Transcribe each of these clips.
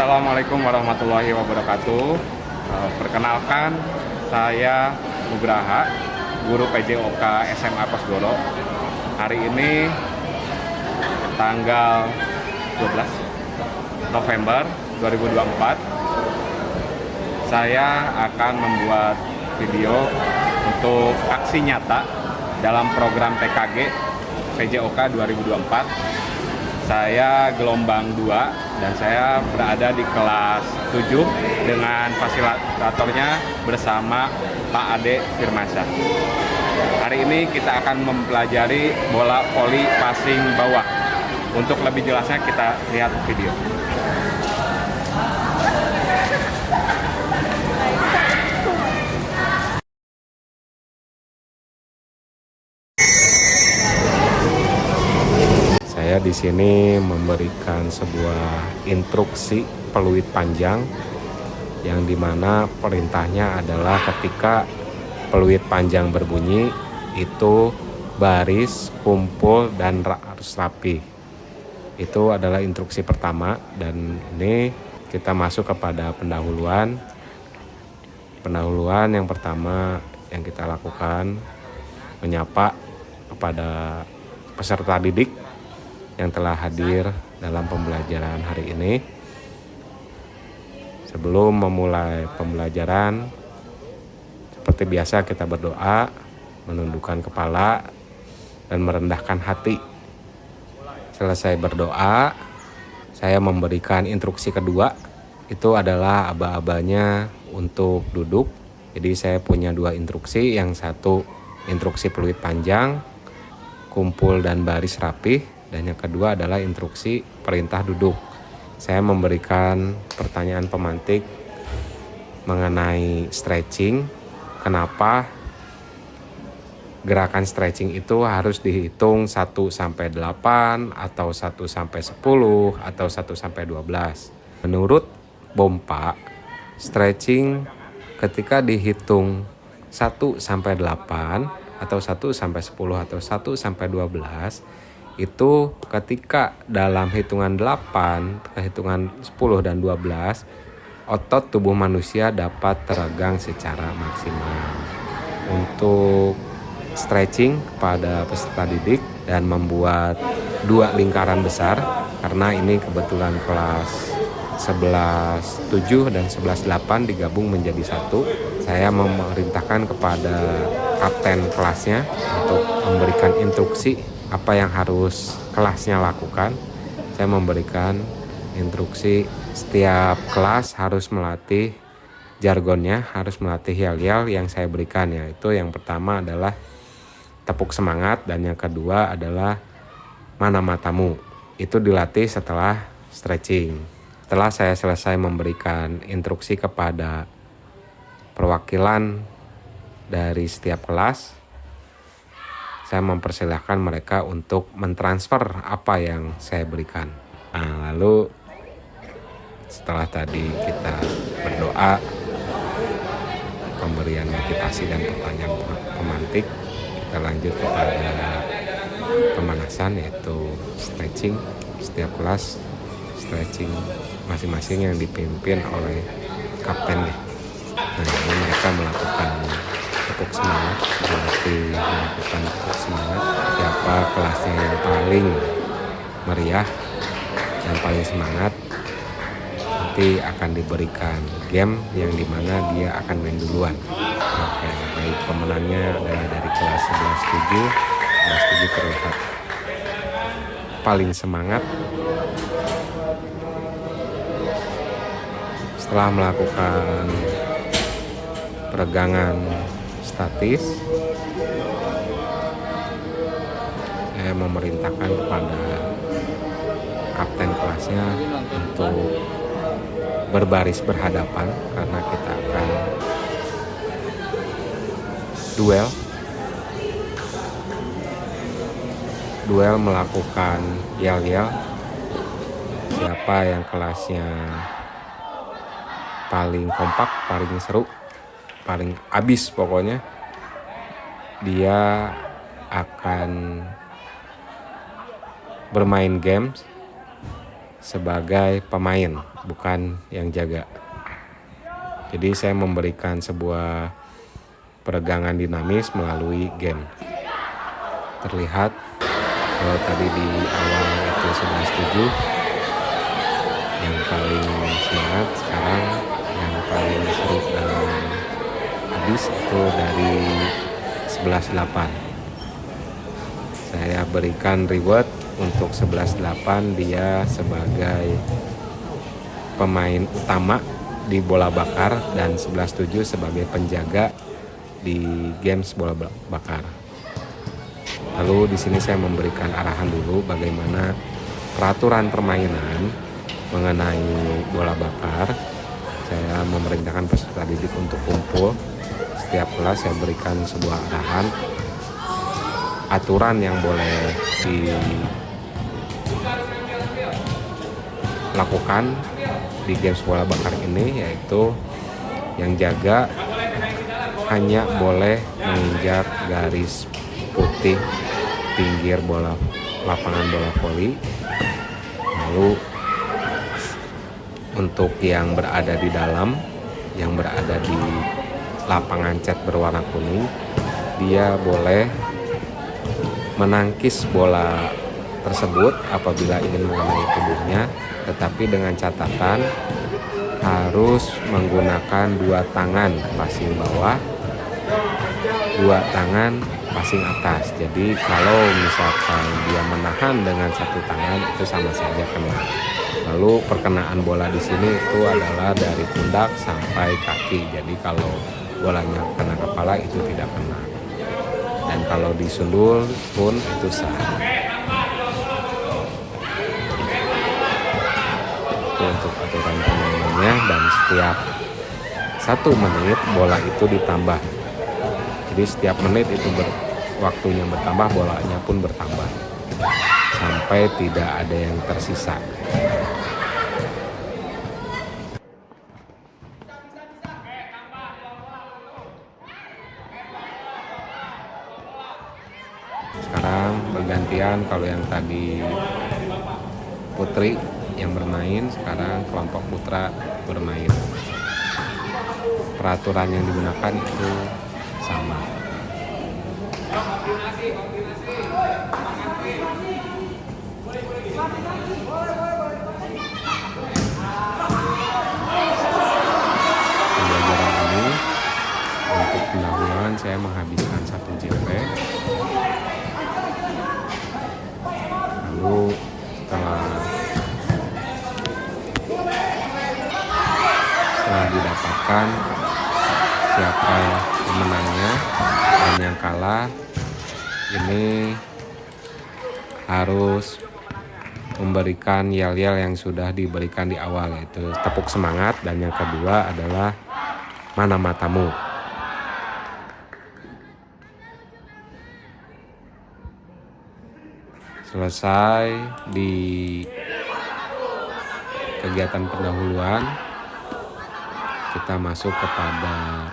Assalamualaikum warahmatullahi wabarakatuh. Perkenalkan, saya Nugraha, guru PJOK SMA Kosgoro. Hari ini tanggal 12 November 2024, saya akan membuat video untuk aksi nyata dalam program TKG PJOK 2024. Saya gelombang 2 dan saya berada di kelas 7 dengan fasilitatornya bersama Pak Ade Firmansyah. Hari ini kita akan mempelajari bola voli passing bawah. Untuk lebih jelasnya kita lihat video. Saya di sini memberikan sebuah instruksi peluit panjang yang dimana perintahnya adalah ketika peluit panjang berbunyi itu baris, kumpul, dan harus rapi. Itu adalah instruksi pertama, dan ini kita masuk kepada pendahuluan. Pendahuluan yang pertama yang kita lakukan menyapa kepada peserta didik yang telah hadir dalam pembelajaran hari ini. Sebelum memulai pembelajaran, seperti biasa kita berdoa, menundukkan kepala, dan merendahkan hati. Selesai berdoa, saya memberikan instruksi kedua, itu adalah aba-abanya untuk duduk. Jadi saya punya dua instruksi, yang satu instruksi peluit panjang, kumpul dan baris rapih, dan yang kedua adalah instruksi perintah duduk. Saya memberikan pertanyaan pemantik mengenai stretching. Kenapa gerakan stretching itu harus dihitung 1-8 atau 1-10 atau 1-12. Menurut Bompa, stretching ketika dihitung 1-8 atau 1-10 atau 1-12 itu ketika dalam hitungan 8, hitungan 10 dan 12, otot tubuh manusia dapat teregang secara maksimal. Untuk stretching kepada peserta didik dan membuat dua lingkaran besar, karena ini kebetulan kelas 11-7 dan 11-8 digabung menjadi satu. Saya memerintahkan kepada kapten kelasnya untuk memberikan instruksi apa yang harus kelasnya lakukan. Saya memberikan instruksi setiap kelas harus melatih jargonnya, harus melatih yel-yel yang saya berikan, yaitu yang pertama adalah tepuk semangat dan yang kedua adalah mana matamu. Itu dilatih setelah stretching. Setelah saya selesai memberikan instruksi kepada perwakilan dari setiap kelas, saya mempersilahkan mereka untuk mentransfer apa yang saya berikan. Nah, lalu setelah tadi kita berdoa, pemberian motivasi dan pertanyaan pemantik, kita lanjut kepada pemanasan, yaitu stretching. Setiap kelas stretching masing-masing yang dipimpin oleh kaptennya. Nah, ini mereka melakukan tepuk semangat, berarti melakukan tepuk semangat. Siapa kelasnya yang paling meriah, yang paling semangat, nanti akan diberikan game yang dimana dia akan main duluan. Oke, baik, pemenangnya adalah dari kelas 11-7. Kelas 7 terlihat paling semangat. Setelah melakukan peregangan statis, saya memerintahkan kepada kapten kelasnya untuk berbaris berhadapan karena kita akan duel melakukan yel-yel. Siapa yang kelasnya paling kompak, paling seru, paling abis pokoknya, dia akan bermain games sebagai pemain, bukan yang jaga. Jadi saya memberikan sebuah peregangan dinamis melalui game. Terlihat kalau tadi di awal itu 11-7 yang paling semangat, sekarang yang paling seru dan habis itu dari 11-8. Saya berikan reward untuk 11-8, dia sebagai pemain utama di bola bakar dan 11-7 sebagai penjaga di games bola bakar. Lalu di sini saya memberikan arahan dulu bagaimana peraturan permainan mengenai bola bakar. Saya memerintahkan peserta didik untuk kumpul. Setiap kelas saya berikan sebuah arahan, aturan yang boleh dilakukan di games bola bakar ini, yaitu yang jaga hanya boleh menginjak garis putih pinggir lapangan bola voli. Lalu untuk yang berada di dalam, yang berada di lapangan cat berwarna kuning, dia boleh menangkis bola tersebut apabila ingin mengenai tubuhnya, tetapi dengan catatan harus menggunakan 2 tangan passing bawah, 2 tangan passing atas. Jadi kalau misalkan dia menahan dengan 1 tangan itu sama saja kena. Lalu perkenaan bola di sini itu adalah dari pundak sampai kaki. Jadi kalau bolanya kena kepala itu tidak kena. Dan kalau disundul pun itu sah. Untuk aturan permainannya, dan setiap 1 menit bola itu ditambah. Jadi setiap menit itu waktunya bertambah, bolanya pun bertambah sampai tidak ada yang tersisa. Sekarang bergantian, kalau yang tadi putri yang bermain, sekarang kelompok putra bermain. Peraturan yang digunakan itu sama. Pembelajaran ini untuk pendahuluan saya menghabiskan 1 JP. Lalu setelah didapatkan siapa pemenangnya dan yang kalah, ini harus memberikan yel-yel yang sudah diberikan di awal, yaitu tepuk semangat, dan yang kedua adalah mana matamu. Selesai di kegiatan pendahuluan, kita masuk kepada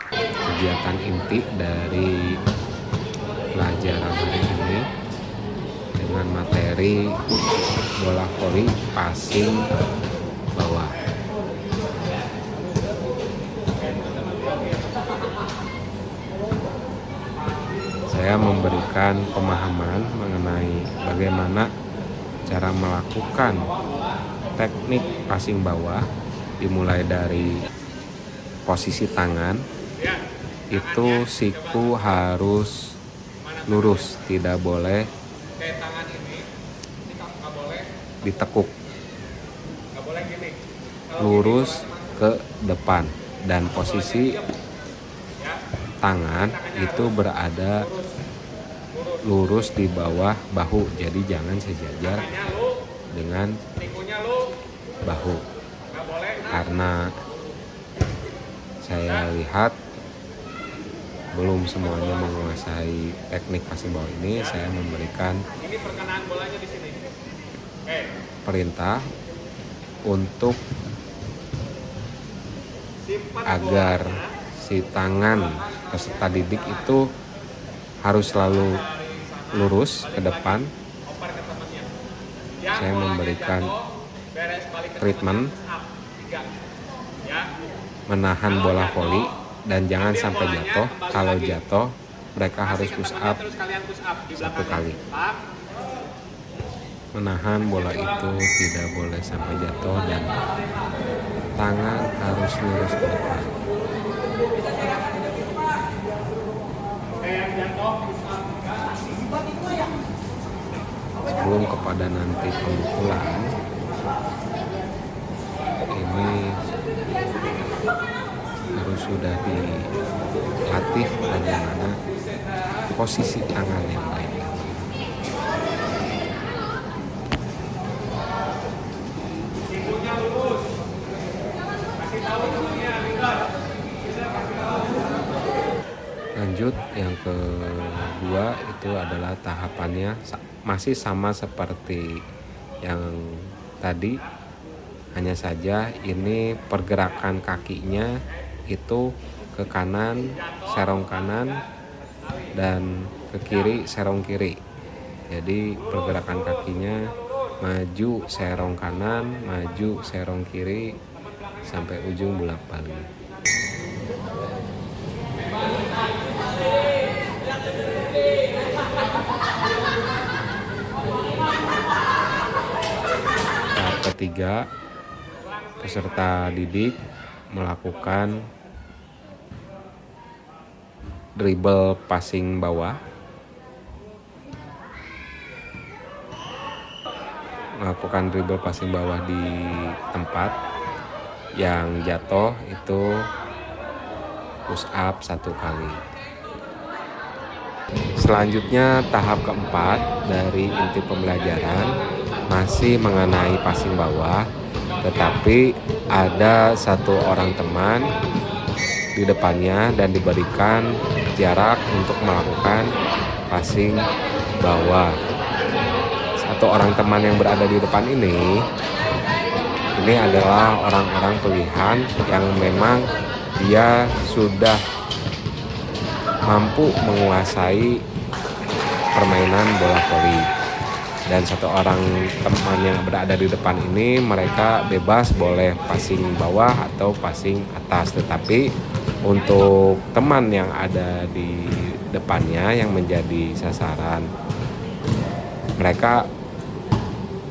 kegiatan inti dari pelajaran hari ini dengan materi bola voli passing bawah. Saya memberikan pemahaman mengenai bagaimana cara melakukan teknik passing bawah, dimulai dari posisi tangan, itu siku harus lurus, tidak boleh ditekuk, lurus ke depan, dan posisi tangan itu berada lurus di bawah bahu, jadi jangan sejajar dengan bahu. Karena saya lihat belum semuanya menguasai teknik passing bawah ini, saya memberikan perintah untuk agar si tangan peserta didik itu harus selalu lurus ke depan saya memberikan treatment menahan bola voli dan jangan sampai jatuh. Kalau jatuh mereka harus push up 1 kali. Menahan bola itu tidak boleh sampai jatuh dan tangan harus lurus ke depan. Sebelum kepada nanti pemukulan, ini harus sudah dilatih bagaimana posisi tangan yang baik. Lanjut, yang kedua itu adalah tahapannya masih sama seperti yang tadi, hanya saja ini pergerakan kakinya itu ke kanan serong kanan dan ke kiri serong kiri. Jadi pergerakan kakinya maju serong kanan, maju serong kiri sampai ujung bolak-balik. Tahap ketiga, peserta didik melakukan dribble passing bawah. Melakukan dribble passing bawah di tempat. Yang jatuh itu push up 1 kali. Selanjutnya tahap keempat dari inti pembelajaran masih mengenai passing bawah, tetapi ada 1 orang teman di depannya dan diberikan jarak untuk melakukan passing bawah. 1 orang teman yang berada di depan ini adalah orang-orang pilihan yang memang dia sudah mampu menguasai permainan bola voli. Dan 1 orang teman yang berada di depan ini, mereka bebas boleh passing bawah atau passing atas. Tetapi untuk teman yang ada di depannya yang menjadi sasaran, mereka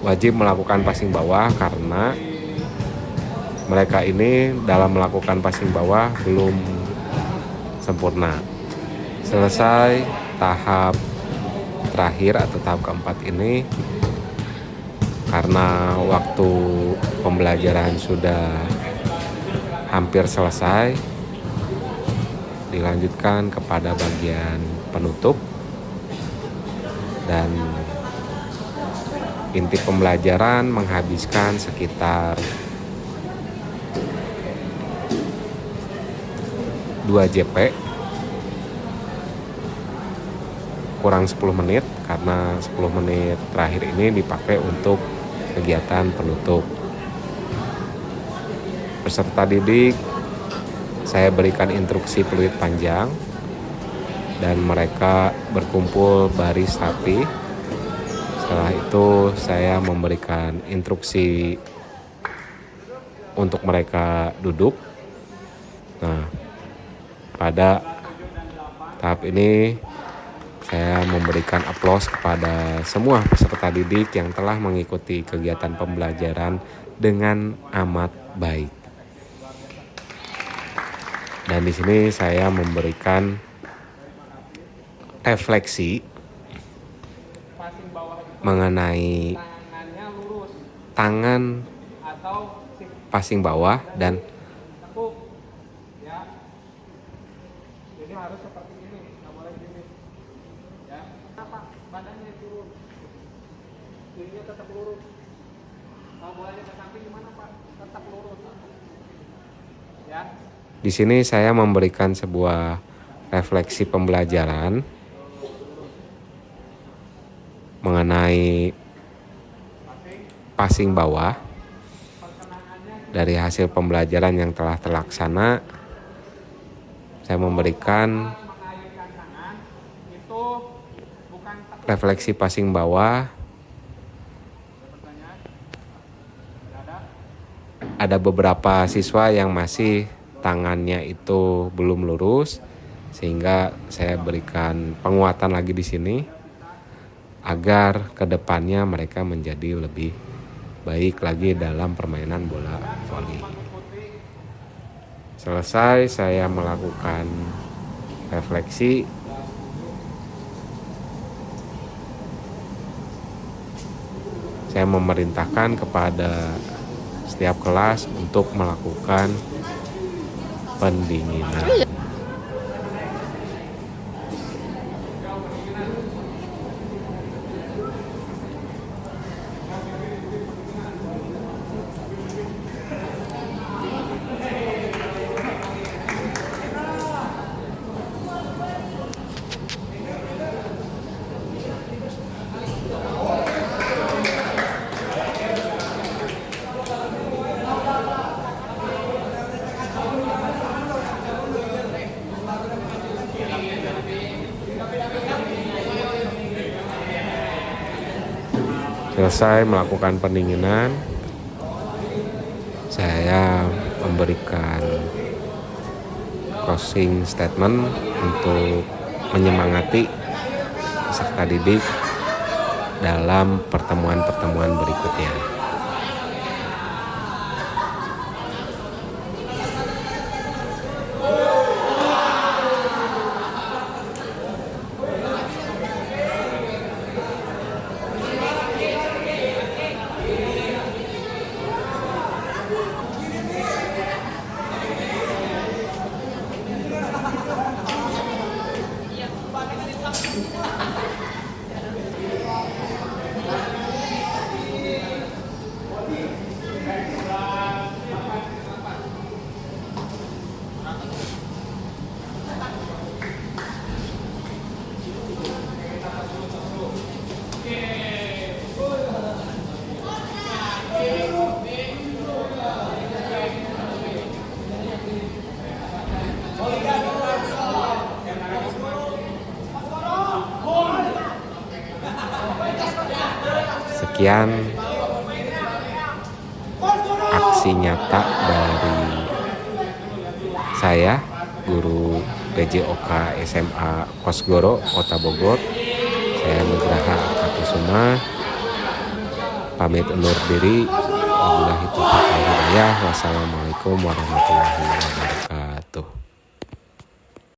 wajib melakukan passing bawah karena mereka ini dalam melakukan passing bawah belum sempurna. Selesai tahap terakhir atau tahap keempat ini, karena waktu pembelajaran sudah hampir selesai, dilanjutkan kepada bagian penutup dan inti pembelajaran menghabiskan sekitar 2 JP kurang 10 menit, karena 10 menit terakhir ini dipakai untuk kegiatan penutup. Peserta didik saya berikan instruksi peluit panjang dan mereka berkumpul baris rapi. Setelah itu saya memberikan instruksi untuk mereka duduk. Nah, pada tahap ini saya memberikan aplaus kepada semua peserta didik yang telah mengikuti kegiatan pembelajaran dengan amat baik. Dan di sini saya memberikan refleksi mengenai tangan passing bawah dan jadi harus seperti ini, nggak boleh gini ya. Apa badannya turun, kirinya tetap lurus. Kalau bolanya ke samping gimana Pak? Tetap lurus ya. Di sini saya memberikan sebuah refleksi pembelajaran mengenai passing bawah dari hasil pembelajaran yang telah terlaksana. Saya memberikan refleksi passing bawah ada beberapa siswa yang masih tangannya itu belum lurus, sehingga saya berikan penguatan lagi di sini agar kedepannya mereka menjadi lebih baik lagi dalam permainan bola voli. Selesai saya melakukan refleksi, saya memerintahkan kepada setiap kelas untuk melakukan pendinginan. Selesai melakukan pendinginan, saya memberikan closing statement untuk menyemangati peserta didik dalam pertemuan-pertemuan berikutnya. Sekian aksi nyata dari saya, guru PJOK SMA Kosgoro, Kota Bogor. Saya Nugraha Arkakusuma, pamit undur diri. Wabillahi taufiq wal hidayah. Wassalamualaikum warahmatullahi wabarakatuh.